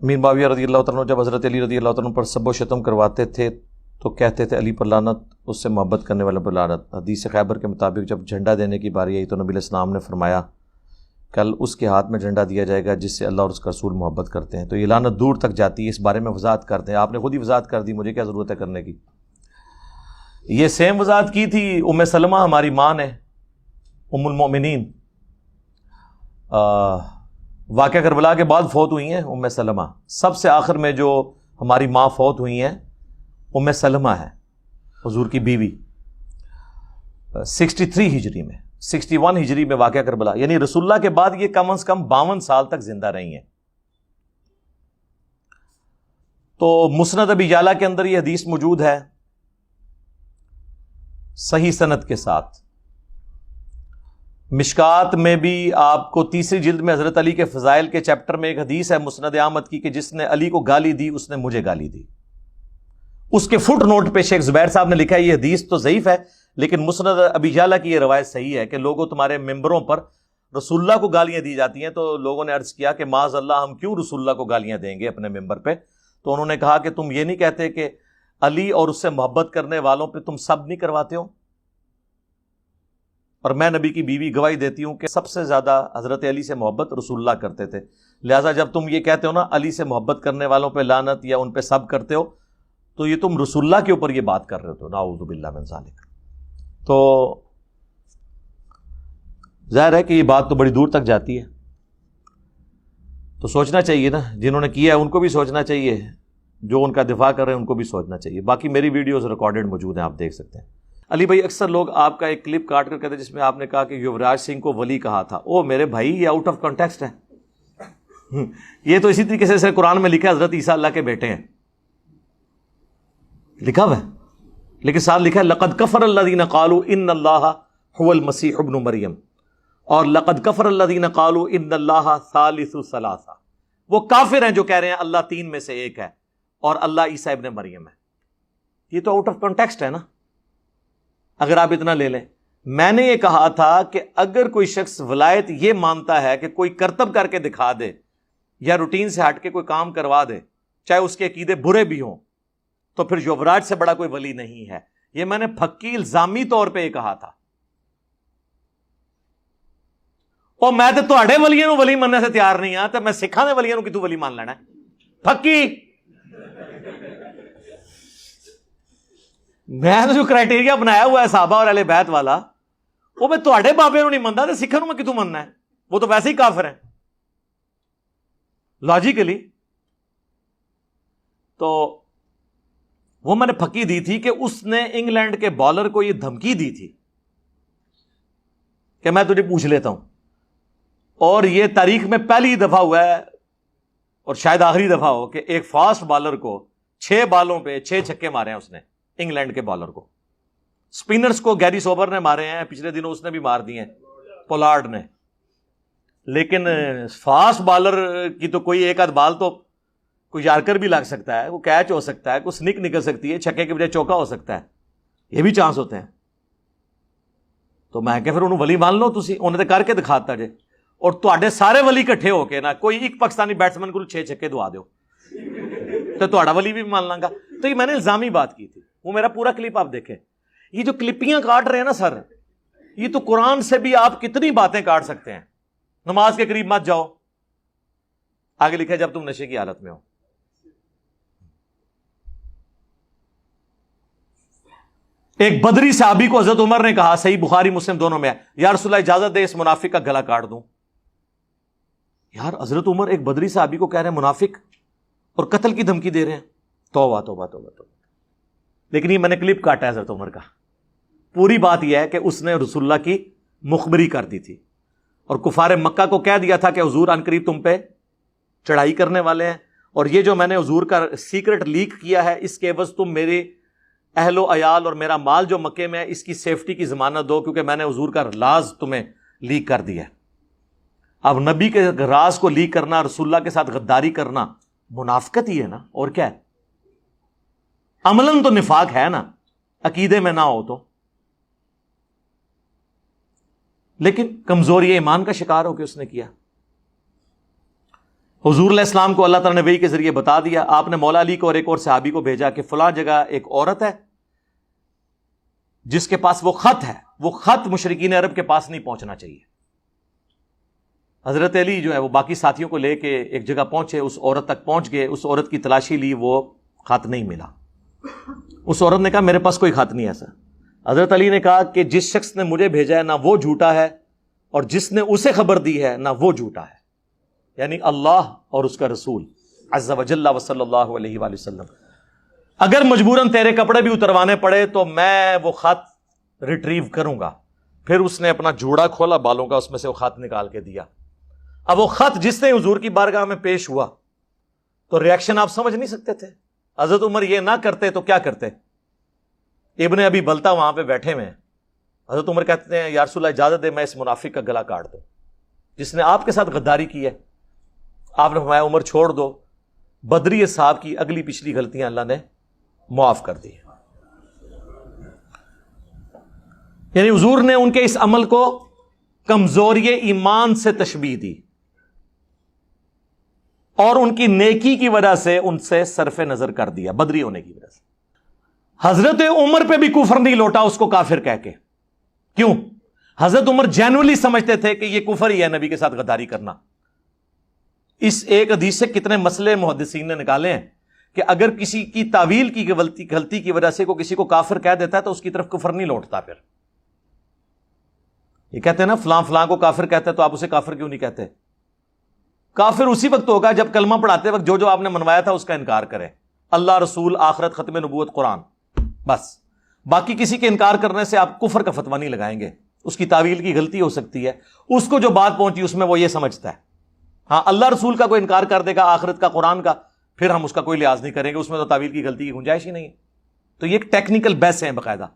میر معاویہ رضی اللہ تعالیٰ عنہ جب حضرت علی رضی اللہ تعالیٰ عنہ پر سب و شتم کرواتے تھے تو کہتے تھے علی پر لعنت، اس سے محبت کرنے والے پر لعنت۔ حدیث خیبر کے مطابق جب جھنڈا دینے کی باری آئی تو نبی علیہ السلام نے فرمایا کل اس کے ہاتھ میں جھنڈا دیا جائے گا جس سے اللہ اور اس کا رسول محبت کرتے ہیں۔ تو یہ لعنت دور تک جاتی ہے، اس بارے میں وضاحت کرتے ہیں، آپ نے خود ہی وضاحت کر دی، مجھے کیا ضرورت ہے کرنے کی۔ یہ سیم وضاحت کی تھی ام سلمہ، ہماری ماں نے، ام المؤمنین، واقعہ کربلا کے بعد فوت ہوئی ہیں ام سلمہ۔ سب سے آخر میں جو ہماری ماں فوت ہوئی ہیں ام سلمہ ہے، حضور کی بیوی، 63 ہجری میں، 61 ہجری میں واقعہ کربلا، یعنی رسول اللہ کے بعد یہ کم از کم 52 سال تک زندہ رہی ہیں۔ تو مسند ابی یعلا کے اندر یہ حدیث موجود ہے صحیح سند کے ساتھ۔ مشکات میں بھی آپ کو تیسری جلد میں حضرت علی کے فضائل کے چیپٹر میں ایک حدیث ہے مسند احمد کی کہ جس نے علی کو گالی دی اس نے مجھے گالی دی۔ اس کے فٹ نوٹ پہ شیخ زبیر صاحب نے لکھا ہے یہ حدیث تو ضعیف ہے لیکن مسند ابی یعلا کی یہ روایت صحیح ہے کہ لوگوں تمہارے ممبروں پر رسول اللہ کو گالیاں دی جاتی ہیں۔ تو لوگوں نے عرض کیا کہ معاذ اللہ، ہم کیوں رسول اللہ کو گالیاں دیں گے اپنے ممبر پہ؟ تو انہوں نے کہا کہ تم یہ نہیں کہتے کہ علی اور اس سے محبت کرنے والوں پہ تم سب نہیں کرواتے ہو؟ اور میں نبی کی بیوی گواہی دیتی ہوں کہ سب سے زیادہ حضرت علی سے محبت رسول اللہ کرتے تھے، لہٰذا جب تم یہ کہتے ہو نا علی سے محبت کرنے والوں پہ لعنت یا ان پہ سب کرتے ہو تو یہ تم رسول اللہ کے اوپر یہ بات کر رہے ہو، نعوذ باللہ من ذالک۔ تو ظاہر ہے کہ یہ بات تو بڑی دور تک جاتی ہے، تو سوچنا چاہیے نا، جنہوں نے کیا ہے ان کو بھی سوچنا چاہیے، جو ان کا دفاع کر رہے ہیں ان کو بھی سوچنا چاہیے۔ باقی میری ویڈیوز ریکارڈڈ موجود ہیں، آپ دیکھ سکتے ہیں۔ علی بھائی، اکثر لوگ آپ کا ایک کلپ کاٹ کر کہتے ہیں جس میں آپ نے کہا کہ یوراج سنگھ کو ولی کہا تھا۔ او میرے بھائی، یہ آؤٹ آف کانٹیکسٹ ہے۔ یہ تو اسی طریقے سے قرآن میں لکھا ہے حضرت عیسیٰ اللہ کے بیٹے ہیں، لکھا ہوا ہے، لیکن ساتھ لکھا ہے لقد کفر الذین قالوا ان اللہ هو المسیح ابن مریم، اور لقد کفر الذین قالوا ان اللہ ثالث ثلاثہ۔ وہ کافر ہیں جو کہہ رہے ہیں اللہ تین میں سے ایک ہے اور اللہ عیسیٰ ابن مریم ہے۔ یہ تو آؤٹ آف کانٹیکسٹ ہے نا، اگر آپ اتنا لے لیں۔ میں نے یہ کہا تھا کہ اگر کوئی شخص ولایت یہ مانتا ہے کہ کوئی کرتب کر کے دکھا دے یا روٹین سے ہٹ کے کوئی کام کروا دے، چاہے اس کے عقیدے برے بھی ہوں، تو پھر یوراج سے بڑا کوئی ولی نہیں ہے۔ یہ میں نے پھکی الزامی طور پہ یہ کہا تھا۔ اور میں تو تہاڈے ولیاں نو ولی مننے سے تیار نہیں ہاں، تو میں سکھاں دے ولیاں نو کہ تو ولی مان لینا ہے؟ پھکی میں تو جو کرائٹیریا بنایا ہوا ہے صحابہ اور اہل بیت والا، وہ میں تہاڈے بابے نو نہیں منتا تو سکھاں نو میں کتوں مننا ہے؟ وہ تو ویسے ہی کافر ہیں لاجیکلی۔ تو وہ میں نے پھکی دی تھی کہ اس نے انگلینڈ کے بالر کو یہ دھمکی دی تھی کہ میں تجھے پوچھ لیتا ہوں، اور یہ تاریخ میں پہلی دفعہ ہوا ہے اور شاید آخری دفعہ ہو کہ ایک فاسٹ بالر کو 6 بالوں پہ 6 چھکے مارے ہیں اس نے، انگلینڈ کے بالر کو۔ سپنرز کو گیری سوبر نے مارے ہیں، پچھلے دنوں اس نے بھی مار دیے ہیں، پولارڈ نے، لیکن فاسٹ بالر کی تو کوئی ایک آدھ بال تو کوئی یارکر بھی لگ سکتا ہے، وہ کیچ ہو سکتا ہے، کوئی سنک نکل سکتی ہے، چھکے کے بجائے چوکا ہو سکتا ہے، یہ بھی چانس ہوتے ہیں۔ تو میں کہ پھر انہوں ولی مان لو تسی، انہیں تو کر کے دکھاتا جے، اور تواڈے سارے ولی کٹھے ہو کے نا کوئی ایک پاکستانی بیٹسمین کو 6 چھکے دوا دیو تو تواڈا ولی بھی مان لاں گا۔ تو یہ میں نے الزامی بات کی تھی، وہ میرا پورا کلپ آپ دیکھیں۔ یہ جو کلپیاں کاٹ رہے ہیں نا سر، یہ تو قرآن سے بھی آپ کتنی باتیں کاٹ سکتے ہیں۔ نماز کے قریب مت جاؤ، آگے لکھا ہے جب تم نشے کی حالت میں ہو۔ ایک بدری صحابی کو حضرت عمر نے کہا، صحیح بخاری مسلم دونوں میں ہے، یا رسول اللہ اجازت دے اس منافق کا گلا کاٹ دوں۔ یار حضرت عمر ایک بدری صحابی کو کہہ رہے ہیں منافق اور قتل کی دھمکی دے رہے ہیں، توبہ توبہ توبہ توبہ۔ لیکن یہ میں نے کلپ کاٹا ہے حضرت عمر کا، پوری بات یہ ہے کہ اس نے رسول اللہ کی مخبری کر دی تھی اور کفار مکہ کو کہہ دیا تھا کہ حضور ان قریب تم پہ چڑھائی کرنے والے ہیں، اور یہ جو میں نے حضور کا سیکرٹ لیک کیا ہے اس کے عوض تم میرے اہل و عیال اور میرا مال جو مکے میں ہے اس کی سیفٹی کی ضمانت دو، کیونکہ میں نے حضور کا راز تمہیں لیک کر دیا ہے۔ اب نبی کے راز کو لیک کرنا، رسول اللہ کے ساتھ غداری کرنا منافقت ہی ہے نا، اور کیا ہے؟ عملاً تو نفاق ہے نا، عقیدے میں نہ ہو تو، لیکن کمزوری ایمان کا شکار ہو کے اس نے کیا۔ حضور علیہ السلام کو اللہ تعالیٰ نے وحی کے ذریعے بتا دیا. آپ نے مولا علی کو اور ایک اور صحابی کو بھیجا کہ فلاں جگہ ایک عورت ہے جس کے پاس وہ خط ہے، وہ خط مشرکین عرب کے پاس نہیں پہنچنا چاہیے. حضرت علی جو ہے وہ باقی ساتھیوں کو لے کے ایک جگہ پہنچے، اس عورت تک پہنچ گئے، اس عورت کی تلاشی لی، وہ خط نہیں ملا. اس عورت نے کہا میرے پاس کوئی خط نہیں ایسا. حضرت علی نے کہا کہ جس شخص نے مجھے بھیجا ہے نہ وہ جھوٹا ہے، اور جس نے اسے خبر دی ہے نہ وہ جھوٹا ہے، یعنی اللہ اور اس کا رسول عز وجل و صلی اللہ علیہ وآلہ وسلم. اگر مجبوراً تیرے کپڑے بھی اتروانے پڑے تو میں وہ خط ریٹریو کروں گا. پھر اس نے اپنا جوڑا کھولا بالوں کا، اس میں سے وہ خط نکال کے دیا. اب وہ خط جس نے حضور کی بارگاہ میں پیش ہوا تو ریاکشن آپ سمجھ نہیں سکتے تھے. حضرت عمر یہ نہ کرتے تو کیا کرتے؟ ابن ابی بلتا وہاں پہ بیٹھے ہوئے ہیں. حضرت عمر کہتے ہیں یا رسول اللہ اجازت دے میں اس منافق کا گلا کاٹ دوں جس نے آپ کے ساتھ غداری کی ہے. آپ نے فرمایا عمر چھوڑ دو، بدری صاحب کی اگلی پچھلی غلطیاں اللہ نے معاف کر دی. یعنی حضور نے ان کے اس عمل کو کمزوری ایمان سے تشبیہ دی اور ان کی نیکی کی وجہ سے ان سے صرف نظر کر دیا، بدری ہونے کی وجہ سے. حضرت عمر پہ بھی کفر نہیں لوٹا اس کو کافر کہہ کے. کیوں؟ حضرت عمر جینولی سمجھتے تھے کہ یہ کفر ہی ہے نبی کے ساتھ غداری کرنا. اس ایک حدیث سے کتنے مسئلے محدثین نے نکالے ہیں کہ اگر کسی کی تعویل کی غلطی کی وجہ سے کسی کو کافر کہہ دیتا ہے تو اس کی طرف کفر نہیں لوٹتا. پھر یہ کہتے ہیں نا فلاں فلاں کو کافر کہتے ہیں تو آپ اسے کافر کیوں نہیں کہتے؟ کافر اسی وقت ہوگا جب کلمہ پڑھاتے وقت جو آپ نے منوایا تھا اس کا انکار کرے. اللہ، رسول، آخرت، ختم نبوت، قرآن، بس. باقی کسی کے انکار کرنے سے آپ کفر کا فتویٰ نہیں لگائیں گے. اس کی تعویل کی غلطی ہو سکتی ہے، اس کو جو بات پہنچی اس میں وہ یہ سمجھتا ہے. ہاں، اللہ رسول کا کوئی انکار کر دے گا، آخرت کا، قرآن کا، پھر ہم اس کا کوئی لحاظ نہیں کریں گے، اس میں تو تعویل کی غلطی کی گنجائش ہی نہیں ہے. تو یہ ایک ٹیکنیکل بحث ہے باقاعدہ.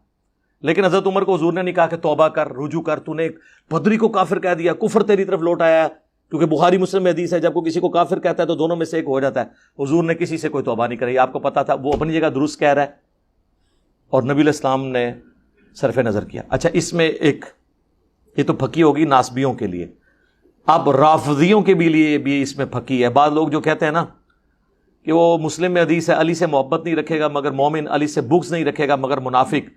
لیکن حضرت عمر کو حضور نے نہیں کہا کہ توبہ کر، رجوع کر، تو نے ایک بدری کو کافر کہہ دیا، کفر تیری طرف لوٹ آیا ہے. کیونکہ بخاری مسلم میں حدیث ہے جب کوئی کسی کو کافر کہتا ہے تو دونوں میں سے ایک ہو جاتا ہے. حضور نے کسی سے کوئی توبہ نہیں کرائی. آپ کو پتا تھا وہ اپنی جگہ درست کہہ رہا ہے اور نبی علیہ السلام نے صرف نظر کیا. اچھا، اس میں ایک یہ تو پھکی ہوگی ناسبیوں کے لیے. اب رافضیوں کے بھی لیے بھی اس میں پھکی ہے. بعض لوگ جو کہتے ہیں نا کہ وہ مسلم میں حدیث ہے علی سے محبت نہیں رکھے گا مگر مومن، علی سے بغض نہیں رکھے گا مگر منافق.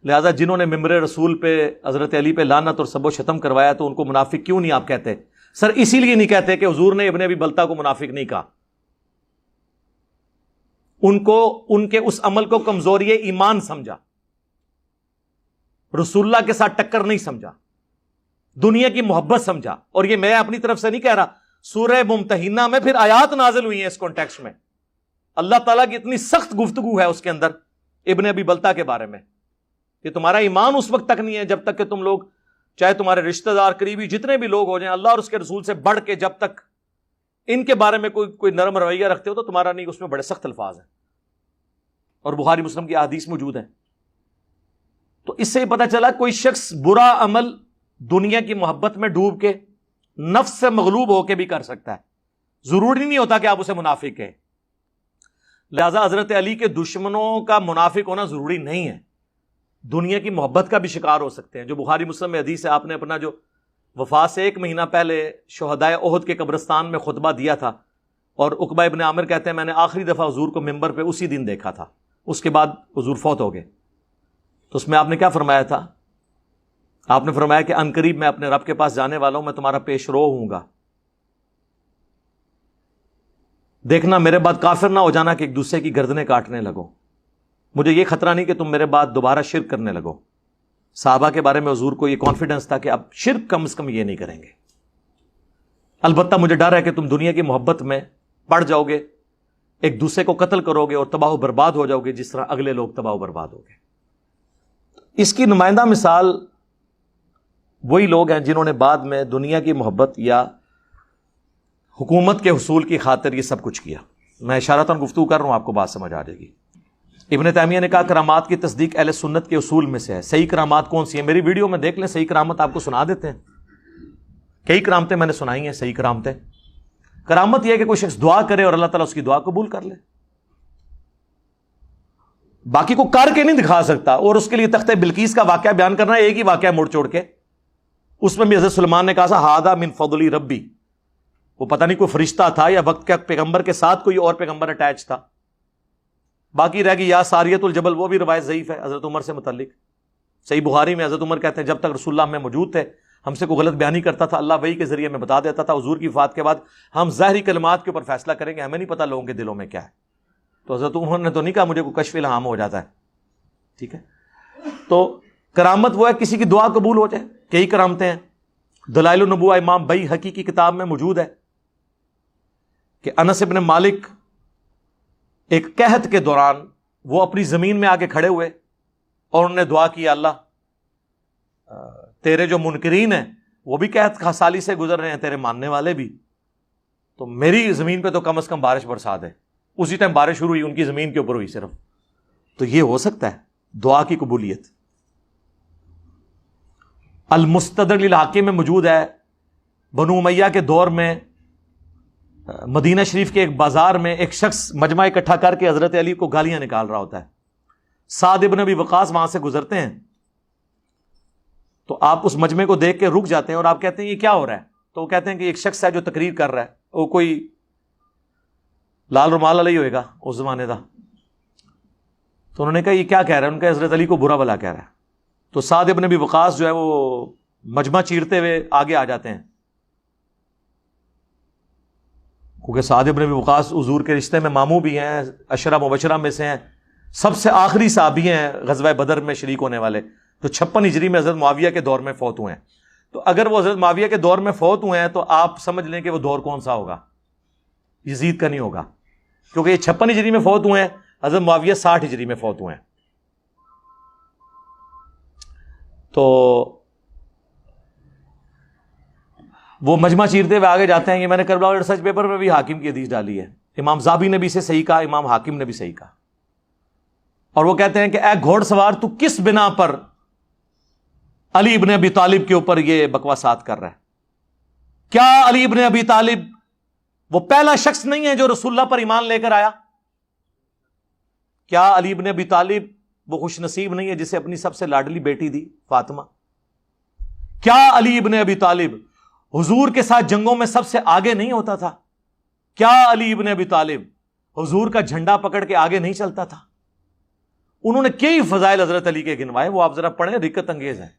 لہذا جنہوں نے ممبر رسول پہ حضرت علی پہ لعنت اور سب و شتم کروایا تو ان کو منافق کیوں نہیں آپ کہتے؟ سر اسی لیے نہیں کہتے کہ حضور نے ابن ابی بلتا کو منافق نہیں کہا. ان کے اس عمل کو کمزوری ایمان سمجھا، رسول اللہ کے ساتھ ٹکر نہیں سمجھا، دنیا کی محبت سمجھا. اور یہ میں اپنی طرف سے نہیں کہہ رہا، سورہ ممتحنہ میں پھر آیات نازل ہوئی ہیں اس کانٹیکسٹ میں. اللہ تعالیٰ کی اتنی سخت گفتگو ہے اس کے اندر ابن ابی بلتا کے بارے میں کہ تمہارا ایمان اس وقت تک نہیں ہے جب تک کہ تم لوگ، چاہے تمہارے رشتہ دار قریبی جتنے بھی لوگ ہو جائیں، اللہ اور اس کے رسول سے بڑھ کے جب تک ان کے بارے میں کوئی نرم رویہ رکھتے ہو تو تمہارا نہیں. اس میں بڑے سخت الفاظ ہیں اور بخاری مسلم کی احادیث موجود ہیں. تو اس سے یہ پتہ چلا کوئی شخص برا عمل دنیا کی محبت میں ڈوب کے نفس سے مغلوب ہو کے بھی کر سکتا ہے. ضروری نہیں ہوتا کہ آپ اسے منافق کہیں. لہذا حضرت علی کے دشمنوں کا منافق ہونا ضروری نہیں ہے. دنیا کی محبت کا بھی شکار ہو سکتے ہیں. جو بخاری مسلم میں حدیث ہے، آپ نے اپنا جو وفات سے 1 مہینہ پہلے شہدائے احد کے قبرستان میں خطبہ دیا تھا اور عقبہ ابن عامر کہتے ہیں میں نے آخری دفعہ حضور کو ممبر پہ اسی دن دیکھا تھا، اس کے بعد حضور فوت ہو گئے. تو اس میں آپ نے کیا فرمایا تھا؟ آپ نے فرمایا کہ ان قریب میں اپنے رب کے پاس جانے والا ہوں، میں تمہارا پیش رو ہوں گا. دیکھنا میرے بعد کافر نہ ہو جانا کہ ایک دوسرے کی گردنیں کاٹنے لگو. مجھے یہ خطرہ نہیں کہ تم میرے بعد دوبارہ شرک کرنے لگو. صحابہ کے بارے میں حضور کو یہ کانفیڈنس تھا کہ اب شرک کم از کم یہ نہیں کریں گے. البتہ مجھے ڈر ہے کہ تم دنیا کی محبت میں پڑ جاؤ گے، ایک دوسرے کو قتل کرو گے اور تباہ و برباد ہو جاؤ گے جس طرح اگلے لوگ تباہ و برباد ہو گئے. اس کی نمائندہ مثال وہی لوگ ہیں جنہوں نے بعد میں دنیا کی محبت یا حکومت کے حصول کی خاطر یہ سب کچھ کیا. میں اشارتاً گفتگو کر رہا ہوں، آپ کو بات سمجھ آ جائے گی. ابن تیمیہ نے کہا کرامات کی تصدیق اہل سنت کے اصول میں سے ہے. صحیح کرامات کون سی ہیں؟ میری ویڈیو میں دیکھ لیں، صحیح کرامت آپ کو سنا دیتے ہیں. کئی کرامتیں میں نے سنائی ہیں صحیح کرامتیں. کرامت یہ ہے کہ کوئی شخص دعا کرے اور اللہ تعالیٰ اس کی دعا قبول کر لے. باقی کو کر کے نہیں دکھا سکتا. اور اس کے لیے تختہ بلقیس کا واقعہ بیان کرنا ہے، ایک ہی واقعہ موڑ چوڑ کے. اس میں بھی حضرت سلیمان نے کہا ہادہ من فضل ربی، وہ پتہ نہیں کوئی فرشتہ تھا یا وقت کے پیغمبر کے ساتھ کوئی اور پیغمبر اٹیچ تھا. باقی رہ گئی یا ساریت الجبل، وہ بھی روایت ضعیف ہے حضرت عمر سے متعلق. صحیح بخاری میں حضرت عمر کہتے ہیں جب تک رسول اللہ میں موجود تھے ہم سے کوئی غلط بیانی کرتا تھا اللہ وحی کے ذریعے میں بتا دیتا تھا، حضور کی وفات کے بعد ہم ظاہری کلمات کے اوپر فیصلہ کریں گے، ہمیں نہیں پتہ لوگوں کے دلوں میں کیا ہے. تو حضرت عمر نے تو نہیں کہا مجھے کوئی کشف الہام ہو جاتا ہے. ٹھیک ہے، تو کرامت وہ ہے کسی کی دعا قبول ہو جائے. کئی کرامتیں ہیں. دلائل النبوہ امام بیہقی کی کتاب میں موجود ہے کہ انس بن مالک ایک قحط کے دوران وہ اپنی زمین میں آ کے کھڑے ہوئے اور انہوں نے دعا کی اللہ تیرے جو منکرین ہیں وہ بھی قحط سالی سے گزر رہے ہیں، تیرے ماننے والے بھی، تو میری زمین پہ تو کم از کم بارش برسا دے. اسی ٹائم بارش شروع ہوئی، ان کی زمین کے اوپر ہوئی صرف. تو یہ ہو سکتا ہے دعا کی قبولیت. المستدرک للحاکم میں موجود ہے بنو امیہ کے دور میں مدینہ شریف کے ایک بازار میں ایک شخص مجمع اکٹھا کر کے حضرت علی کو گالیاں نکال رہا ہوتا ہے. سعد ابن ابی وقاص وہاں سے گزرتے ہیں تو آپ اس مجمع کو دیکھ کے رک جاتے ہیں اور آپ کہتے ہیں یہ کیا ہو رہا ہے؟ تو وہ کہتے ہیں کہ ایک شخص ہے جو تقریر کر رہا ہے، وہ کوئی لال رومال علیہ ہوئے گا اس زمانے کا. تو انہوں نے کہا یہ کیا کہہ رہا ہے؟ ان کا حضرت علی کو برا بلا کہہ رہا ہے. تو سعد ابن ابی وقاص جو ہے وہ مجمع چیرتے ہوئے آگے آ جاتے ہیں، کیونکہ سعد ابن ابی وقاص حضور کے رشتے میں ماموں بھی ہیں، عشرہ مبشرہ میں سے ہیں، سب سے آخری صحابی ہیں غزوہ بدر میں شریک ہونے والے. تو 56 ہجری میں حضرت معاویہ کے دور میں فوت ہوئے ہیں. تو اگر وہ حضرت معاویہ کے دور میں فوت ہوئے ہیں تو آپ سمجھ لیں کہ وہ دور کون سا ہوگا؟ یزید کا نہیں ہوگا، کیونکہ یہ 56 ہجری میں فوت ہوئے ہیں، حضرت معاویہ 60 ہجری میں فوت ہوئے ہیں. تو وہ مجمع چیرتے ہوئے آگے جاتے ہیں. یہ میں نے کربلا ریسرچ پیپر میں بھی حاکم کی حدیث ڈالی ہے، امام زابی نے بھی اسے صحیح کہا، امام حاکم نے بھی صحیح کہا. اور وہ کہتے ہیں کہ اے گھوڑ سوار تو کس بنا پر علی ابن ابی طالب کے اوپر یہ بکواسات کر رہا ہے؟ کیا علی ابن ابی طالب وہ پہلا شخص نہیں ہے جو رسول اللہ پر ایمان لے کر آیا؟ کیا علی ابن ابی طالب وہ خوش نصیب نہیں ہے جسے اپنی سب سے لاڈلی بیٹی دی فاطمہ؟ کیا علی ابن ابی طالب حضور کے ساتھ جنگوں میں سب سے آگے نہیں ہوتا تھا؟ کیا علی ابن ابی طالب حضور کا جھنڈا پکڑ کے آگے نہیں چلتا تھا؟ انہوں نے کئی فضائل حضرت علی کے گنوائے، وہ آپ ذرا پڑھیں، رکت انگیز ہیں.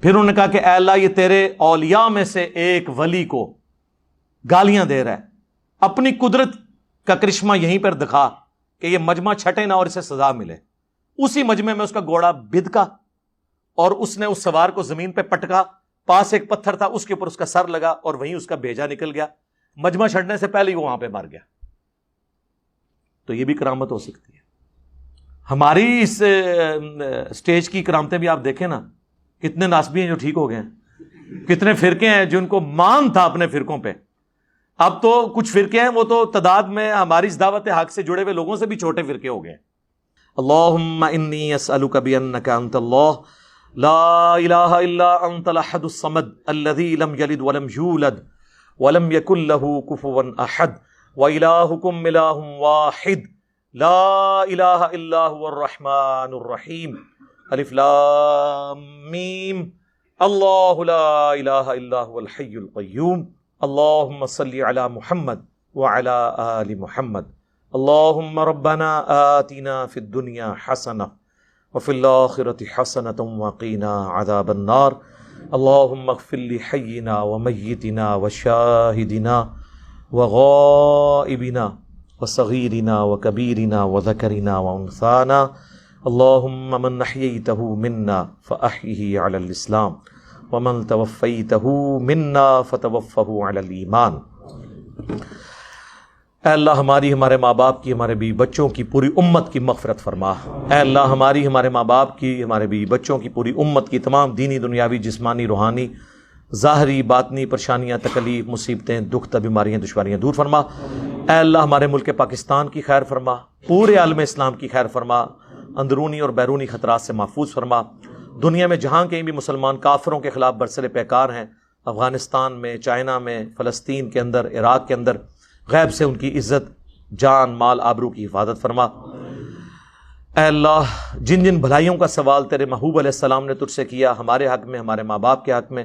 پھر انہوں نے کہا کہ اے اللہ یہ تیرے اولیاء میں سے ایک ولی کو گالیاں دے رہا ہے، اپنی قدرت کا کرشمہ یہیں پر دکھا کہ یہ مجمع چھٹے نہ اور اسے سزا ملے. اسی مجمع میں اس کا گھوڑا بدکا اور اس نے اس سوار کو زمین پہ پٹکا، پاس ایک پتھر تھا اس کے اوپر اس کا سر لگا اور وہیں اس کا بھیجا نکل گیا. مجمع چھٹنے سے پہلے ہی وہ وہاں پہ مر گیا. تو یہ بھی کرامت ہو سکتی ہے. ہماری اس سٹیج کی کرامتیں بھی آپ دیکھیں نا، کتنے ناسبی ہیں جو ٹھیک ہو گئے ہیں، کتنے فرقے ہیں جن کو مان تھا اپنے فرقوں پہ. اب تو کچھ فرقے ہیں وہ تو تعداد میں ہماری اس دعوت حق سے جڑے ہوئے لوگوں سے بھی چھوٹے فرقے ہو گئے. اللہم انی اسألک بانک انت اللہ لا الہ الا انت الاحد الصمد الذی لم یلد ولم یولد ولم یکن لہ کفوا احد وَإِلَٰهُكُمْ إِلَٰهٌ وَاحِدٌ لَا إِلَٰهَ إِلَّا هُوَ الرَّحْمَٰنُ الرَّحِيمُ الف لام میم اللہ لا الہ الا هو الحی القیوم اللہم صلی علی محمد وعلی آل محمد اللہم ربنا آتنا فی الدنیا حسنہ وفی الآخرة حسنة وقنا عذاب النار اللہم اغفر لحینا ومیتنا وشاہدنا وغائبنا وصغیرنا وکبیرنا وذکرنا وانثانا اللہم من احییتہ منا فاحیہ علی الاسلام ومن توفیتہ منا فتوفہ علی الایمان. اے اللہ ہماری، ہمارے ماں باپ کی، ہمارے بیوی بچوں کی، پوری امت کی مغفرت فرما. اے اللہ ہماری، ہمارے ماں باپ کی، ہمارے بیوی بچوں کی، پوری امت کی تمام دینی، دنیاوی، جسمانی، روحانی، ظاہری، باطنی پریشانیاں، تکلیف، مصیبتیں، دکھ، بیماریاں، دشواریاں دور فرما. اے اللہ ہمارے ملک پاکستان کی خیر فرما، پورے عالم اسلام کی خیر فرما، اندرونی اور بیرونی خطرات سے محفوظ فرما. دنیا میں جہاں کہیں بھی مسلمان کافروں کے خلاف برسر پیکار ہیں، افغانستان میں، چائنا میں، فلسطین کے اندر، عراق کے اندر، غیب سے ان کی عزت، جان، مال، آبرو کی حفاظت فرما. اے اللہ جن جن بھلائیوں کا سوال تیرے محبوب علیہ السلام نے تجھ سے کیا، ہمارے حق میں، ہمارے ماں باپ کے حق میں،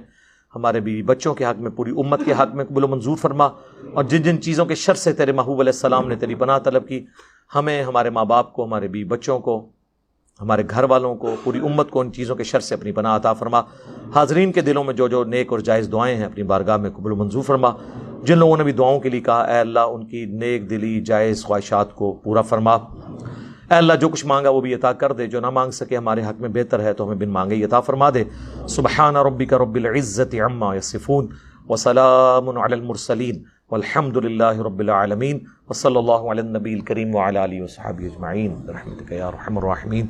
ہمارے بیوی بچوں کے حق میں، پوری امت کے حق میں قبول و منظور فرما، اور جن جن چیزوں کے شر سے تیرے محبوب علیہ السلام نے تیری پناہ طلب کی، ہمیں، ہمارے ماں باپ کو، ہمارے بیوی بچوں کو، ہمارے گھر والوں کو، پوری امت کو ان چیزوں کے شر سے اپنی پناہ عطا فرما۔ حاضرین کے دلوں میں جو جو نیک اور جائز دعائیں ہیں اپنی بارگاہ میں قبول و منظور فرما۔ جن لوگوں نے بھی دعاؤں کے لیے کہا، اے اللہ ان کی نیک دلی جائز خواہشات کو پورا فرما۔ اے اللہ جو کچھ مانگا وہ بھی عطا کر دے، جو نہ مانگ سکے ہمارے حق میں بہتر ہے تو ہمیں بن مانگے ہی عطا فرما دے۔ سبحان ربک رب العزت عما یصفون وسلام علی المرسلین والحمد للہ رب العالمین، وصلی اللہ علی النبی الکریم وعلی آلہ وصحبہ اجمعین برحمتک یا ارحم الراحمین۔